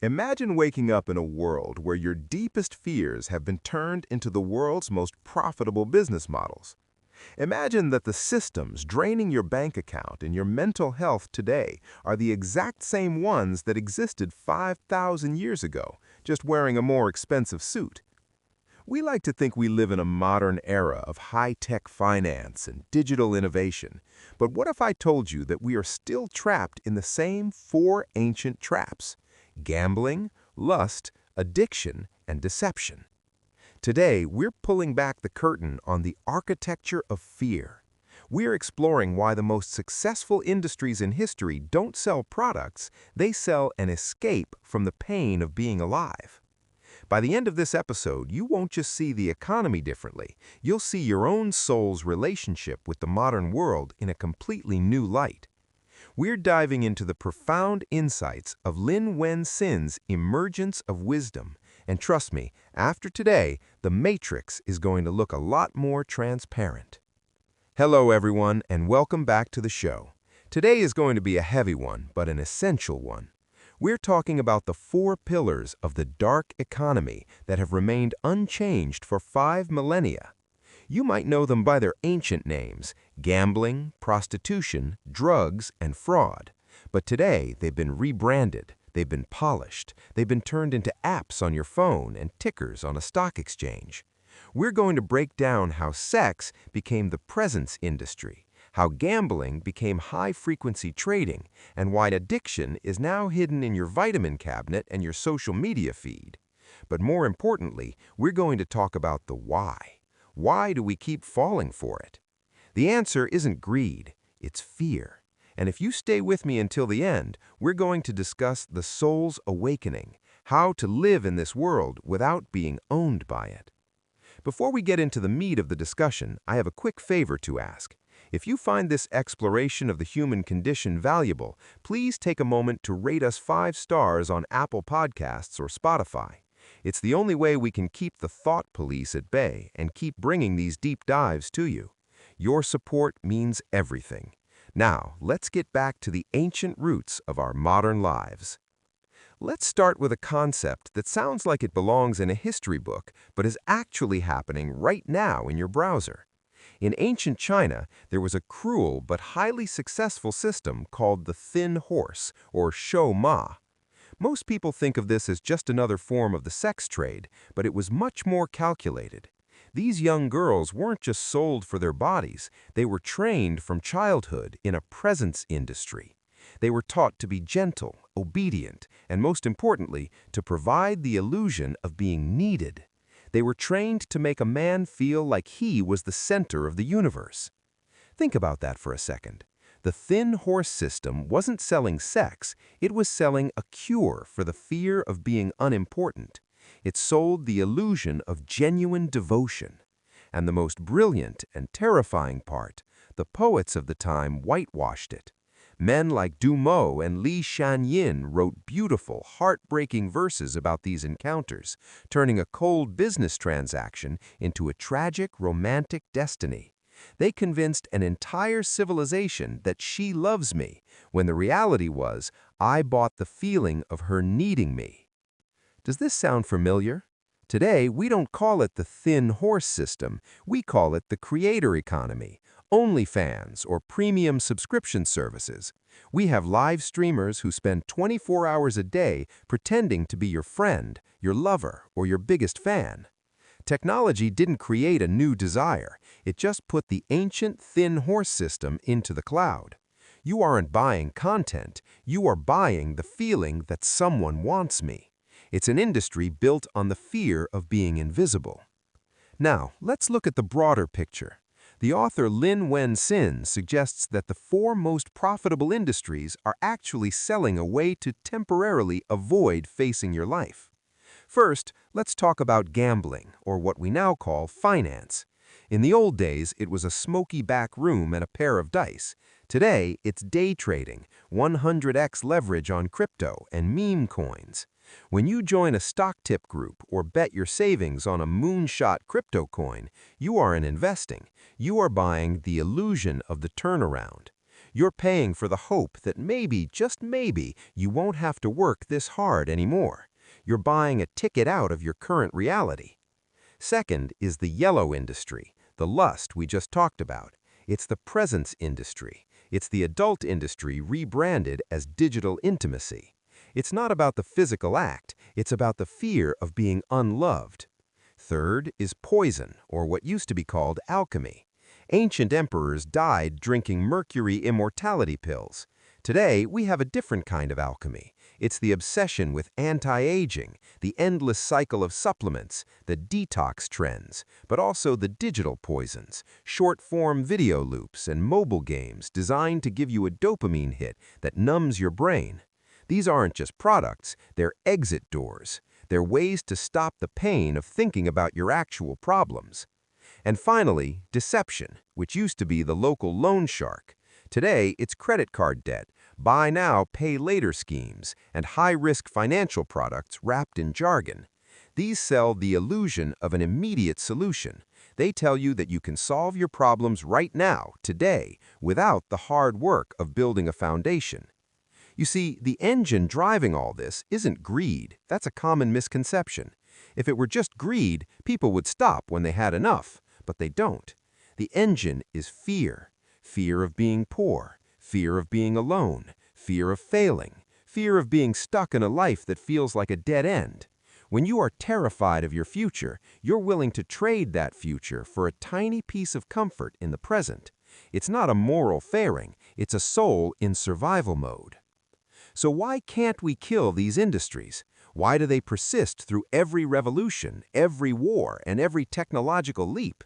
Imagine waking up in a world where your deepest fears have been turned into the world's most profitable business models. Imagine that the systems draining your bank account and your mental health today are the exact same ones that existed 5,000 years ago, just wearing a more expensive suit. We like to think we live in a modern era of high-tech finance and digital innovation, but what if I told you that we are still trapped in the same four ancient traps: gambling, lust, addiction, and deception? Today, we're pulling back the curtain on the architecture of fear. We're exploring why the most successful industries in history don't sell products, they sell an escape from the pain of being alive. By the end of this episode, you won't just see the economy differently, you'll see your own soul's relationship with the modern world in a completely new light. We're diving into the profound insights of Lin Wen-Sin's Emergence of Wisdom. And trust me, after today, the matrix is going to look a lot more transparent. Hello everyone, and welcome back to the show. Today is going to be a heavy one, but an essential one. We're talking about the four pillars of the dark economy that have remained unchanged for 5 millennia. You might know them by their ancient names: gambling, prostitution, drugs, and fraud. But today, they've been rebranded, they've been polished, they've been turned into apps on your phone and tickers on a stock exchange. We're going to break down how sex became the presence industry, how gambling became high-frequency trading, and why addiction is now hidden in your vitamin cabinet and your social media feed. But more importantly, we're going to talk about the why. Why do we keep falling for it? The answer isn't greed, it's fear. And if you stay with me until the end, we're going to discuss the soul's awakening, how to live in this world without being owned by it. Before we get into the meat of the discussion, I have a quick favor to ask. If you find this exploration of the human condition valuable, please take a moment to rate us 5 stars on Apple Podcasts or Spotify. It's the only way we can keep the thought police at bay and keep bringing these deep dives to you. Your support means everything. Now, let's get back to the ancient roots of our modern lives. Let's start with a concept that sounds like it belongs in a history book, but is actually happening right now in your browser. In ancient China, there was a cruel but highly successful system called the thin horse, or shou ma. Most people think of this as just another form of the sex trade, but it was much more calculated. These young girls weren't just sold for their bodies, they were trained from childhood in a presence industry. They were taught to be gentle, obedient, and most importantly, to provide the illusion of being needed. They were trained to make a man feel like he was the center of the universe. Think about that for a second. The thin horse system wasn't selling sex, it was selling a cure for the fear of being unimportant. It sold the illusion of genuine devotion. And the most brilliant and terrifying part, the poets of the time whitewashed it. Men like Du Mo and Li Shanyin wrote beautiful, heartbreaking verses about these encounters, turning a cold business transaction into a tragic, romantic destiny. They convinced an entire civilization that she loves me, when the reality was, I bought the feeling of her needing me. Does this sound familiar? Today, we don't call it the thin horse system, we call it the creator economy, OnlyFans, or premium subscription services. We have live streamers who spend 24 hours a day pretending to be your friend, your lover, or your biggest fan. Technology didn't create a new desire, it just put the ancient thin horse system into the cloud. You aren't buying content, you are buying the feeling that someone wants me. It's an industry built on the fear of being invisible. Now, let's look at the broader picture. The author Lin Wen-Sin suggests that the 4 most profitable industries are actually selling a way to temporarily avoid facing your life. First, let's talk about gambling, or what we now call finance. In the old days, it was a smoky back room and a pair of dice. Today, it's day trading, 100x leverage on crypto, and meme coins. When you join a stock tip group or bet your savings on a moonshot crypto coin, you aren't investing. You are buying the illusion of the turnaround. You're paying for the hope that maybe, just maybe, you won't have to work this hard anymore. You're buying a ticket out of your current reality. Second is the yellow industry, the lust we just talked about. It's the presence industry. It's the adult industry rebranded as digital intimacy. It's not about the physical act, it's about the fear of being unloved. Third is poison, or what used to be called alchemy. Ancient emperors died drinking mercury immortality pills. Today, we have a different kind of alchemy. It's the obsession with anti-aging, the endless cycle of supplements, the detox trends, but also the digital poisons, short-form video loops, and mobile games designed to give you a dopamine hit that numbs your brain. These aren't just products, they're exit doors. They're ways to stop the pain of thinking about your actual problems. And finally, deception, which used to be the local loan shark. Today, it's credit card debt, buy now, pay later schemes, and high-risk financial products wrapped in jargon. These sell the illusion of an immediate solution. They tell you that you can solve your problems right now, today, without the hard work of building a foundation. You see, the engine driving all this isn't greed. That's a common misconception. If it were just greed, people would stop when they had enough, but they don't. The engine is fear. Fear of being poor, fear of being alone, fear of failing, fear of being stuck in a life that feels like a dead end. When you are terrified of your future, you're willing to trade that future for a tiny piece of comfort in the present. It's not a moral fairing, it's a soul in survival mode. So why can't we kill these industries? Why do they persist through every revolution, every war, and every technological leap?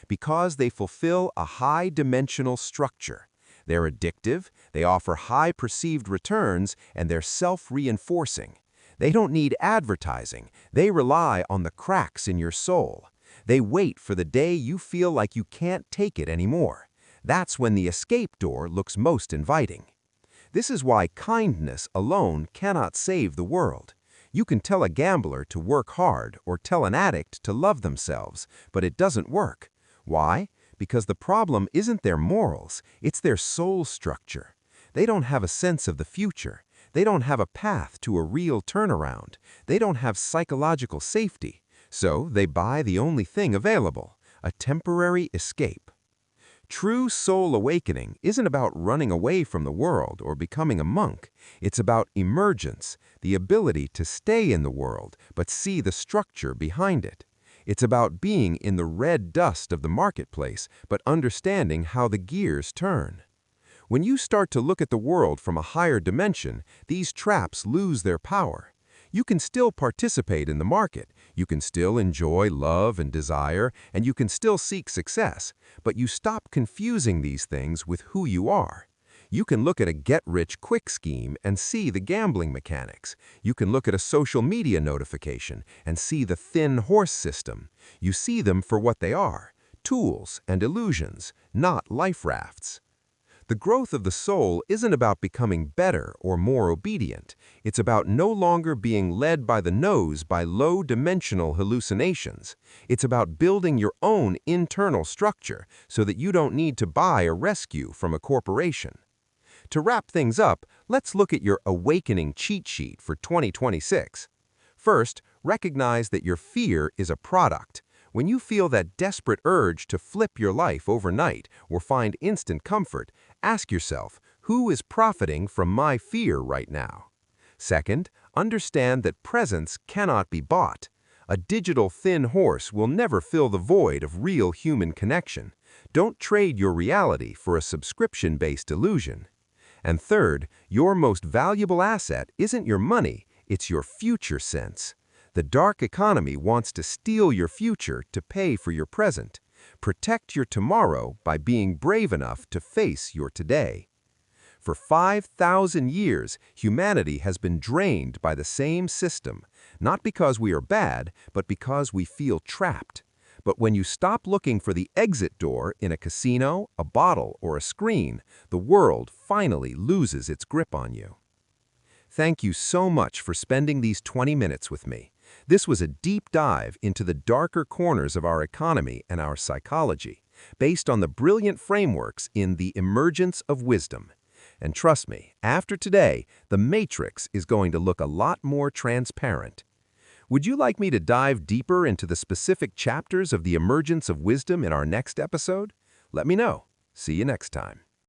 Because they fulfill a high-dimensional structure. They're addictive, they offer high perceived returns, and they're self-reinforcing. They don't need advertising, they rely on the cracks in your soul. They wait for the day you feel like you can't take it anymore. That's when the escape door looks most inviting. This is why kindness alone cannot save the world. You can tell a gambler to work hard or tell an addict to love themselves, but it doesn't work. Why? Because the problem isn't their morals, it's their soul structure. They don't have a sense of the future. They don't have a path to a real turnaround. They don't have psychological safety. So they buy the only thing available, a temporary escape. True soul awakening isn't about running away from the world or becoming a monk. It's about emergence, the ability to stay in the world but see the structure behind it. It's about being in the red dust of the marketplace but understanding how the gears turn. When you start to look at the world from a higher dimension, these traps lose their power. You can still participate in the market, you can still enjoy love and desire, and you can still seek success, but you stop confusing these things with who you are. You can look at a get-rich-quick scheme and see the gambling mechanics. You can look at a social media notification and see the thin horse system. You see them for what they are, tools and illusions, not life rafts. The growth of the soul isn't about becoming better or more obedient. It's about no longer being led by the nose by low-dimensional hallucinations. It's about building your own internal structure so that you don't need to buy a rescue from a corporation. To wrap things up, let's look at your awakening cheat sheet for 2026. First, recognize that your fear is a product. When you feel that desperate urge to flip your life overnight or find instant comfort, ask yourself, who is profiting from my fear right now? Second, understand that presence cannot be bought. A digital thin horse will never fill the void of real human connection. Don't trade your reality for a subscription-based illusion. And third, your most valuable asset isn't your money, it's your future sense. The dark economy wants to steal your future to pay for your present. Protect your tomorrow by being brave enough to face your today. For 5,000 years, humanity has been drained by the same system, not because we are bad, but because we feel trapped. But when you stop looking for the exit door in a casino, a bottle, or a screen, the world finally loses its grip on you. Thank you so much for spending these 20 minutes with me. This was a deep dive into the darker corners of our economy and our psychology, based on the brilliant frameworks in The Emergence of Wisdom. And trust me, after today, the matrix is going to look a lot more transparent. Would you like me to dive deeper into the specific chapters of The Emergence of Wisdom in our next episode? Let me know. See you next time.